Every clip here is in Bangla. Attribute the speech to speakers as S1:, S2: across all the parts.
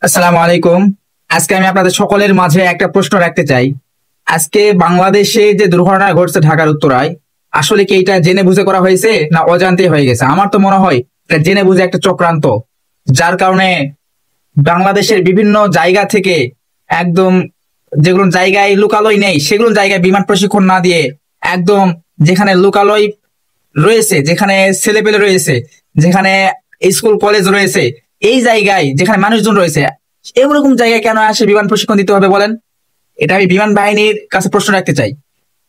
S1: আসসালামু আলাইকুম। আজকে আমি আপনাদের সকলের মাঝে একটা প্রশ্ন রাখতে চাই। আজকে বাংলাদেশে যে দুর্ঘটনা ঘটছে ঢাকার উত্তরায়, আসলে কি এটা জেনে বুঝে করা হয়েছে না অজান্তে হয়ে গেছে? আমার তো মনে হয় এটা জেনে বুঝে একটা চক্রান্ত, যার কারণে বাংলাদেশের বিভিন্ন জায়গা থেকে একদম যেগুলো জায়গায় লোকালয় নেই সেগুলো জায়গায় বিমান প্রশিক্ষণ না দিয়ে একদম যেখানে লোকালয় রয়েছে, যেখানে ছেলেপেলে রয়েছে, যেখানে স্কুল কলেজ রয়েছে, এই জায়গায় যেখানে মানুষজন রয়েছে, এরকম জায়গায় কেন আসে বিমান প্রশিক্ষণ দিতে হবে বলেন? এটা আমি বিমান বাহিনীর কাছে প্রশ্ন রাখতে চাই,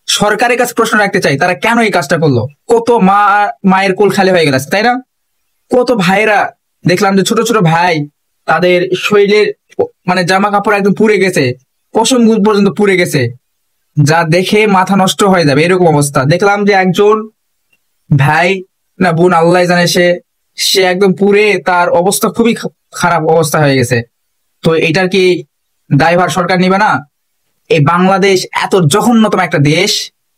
S1: সরকারের কাছে প্রশ্ন রাখতে চাই, তারা কেন এই কাজটা করলো? কত মায়ের কোল খালি হয়ে গেছে, তাই না? কত ভাইরা দেখলাম যে ছোট ছোট ভাই, তাদের শরীরের মানে জামা কাপড় একদম পুড়ে গেছে, পশম পর্যন্ত পুড়ে গেছে, যা দেখে মাথা নষ্ট হয়ে যাবে এরকম অবস্থা। দেখলাম যে একজন ভাই না বোন আল্লাহ জানে, সে সে একদম পুড়ে তার অবস্থা খুবই খারাপ অবস্থা হয়ে গেছে। তো এটার কি দায়ভার সরকার নিবে না? এই বাংলাদেশ এত জঘন্যতম একটা দেশ,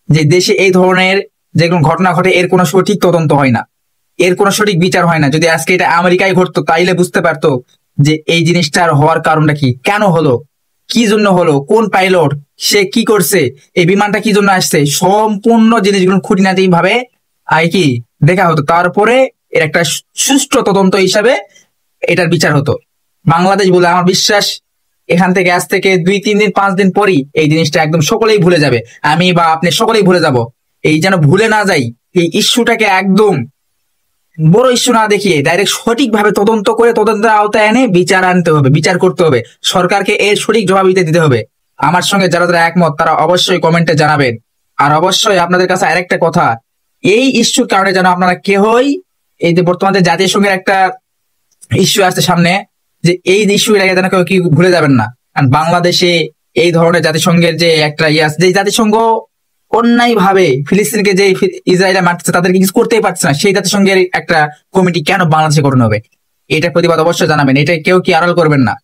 S1: যে দেশে এই ধরনের যেগুলো ঘটনা ঘটে এর কোনো সঠিক তদন্ত হয় না, এর কোনো সঠিক বিচার হয় না। যদি আজকে এটা আমেরিকায় ঘটতো তাইলে বুঝতে পারতো যে এই জিনিসটার হওয়ার কারণটা কি, কেন হলো, কি জন্য হলো, কোন পাইলট, সে কি করছে, এই বিমানটা কি জন্য আসছে, সম্পূর্ণ জিনিসগুলো খুঁটিনাটি ভাবে আর কি দেখা হতো। তারপরে এর একটা সুষ্ঠু তদন্ত হিসাবে এটার বিচার হতো। বাংলাদেশ বলে আমার বিশ্বাস এখান থেকে আজ থেকে 2-3 দিন 5 দিন পরই এই জিনিসটা একদম সকলেই ভুলে যাবে, আমি বা আপনি সকলেই ভুলে যাব। এই যেন ভুলে না যাই, এই ইস্যুটাকে একদম বড় ইস্যু না দেখিয়ে ডাইরেক্ট সঠিকভাবে তদন্ত করে তদন্তের আওতায় এনে বিচার আনতে হবে, বিচার করতে হবে, সরকারকে এর সঠিক জবাবদিহি দিতে হবে। আমার সঙ্গে যারা যারা একমত তারা অবশ্যই কমেন্টে জানাবেন। আর অবশ্যই আপনাদের কাছে আরেকটা কথা, এই ইস্যুর কারণে যেন আপনারা কেহই, এই যে বর্তমানে জাতিসংঘের একটা ইস্যু আসছে সামনে, যে এই ইস্যু এর আগে যেন কেউ কি ভুলে যাবেন না। কারণ বাংলাদেশে এই ধরনের জাতিসংঘের যে একটা ইয়ে আছে, যে জাতিসংঘ অন্যায় ভাবে ফিলিস্তিনকে যে ইসরায়েলে মারতেছে তাদেরকে কিছু করতেই পারছে না, সেই জাতিসংঘের একটা কমিটি কেন বাংলাদেশে গঠন হবে? এটা প্রতিবাদ অবশ্যই জানাবেন, এটা কেউ কি আড়াল করবেন না।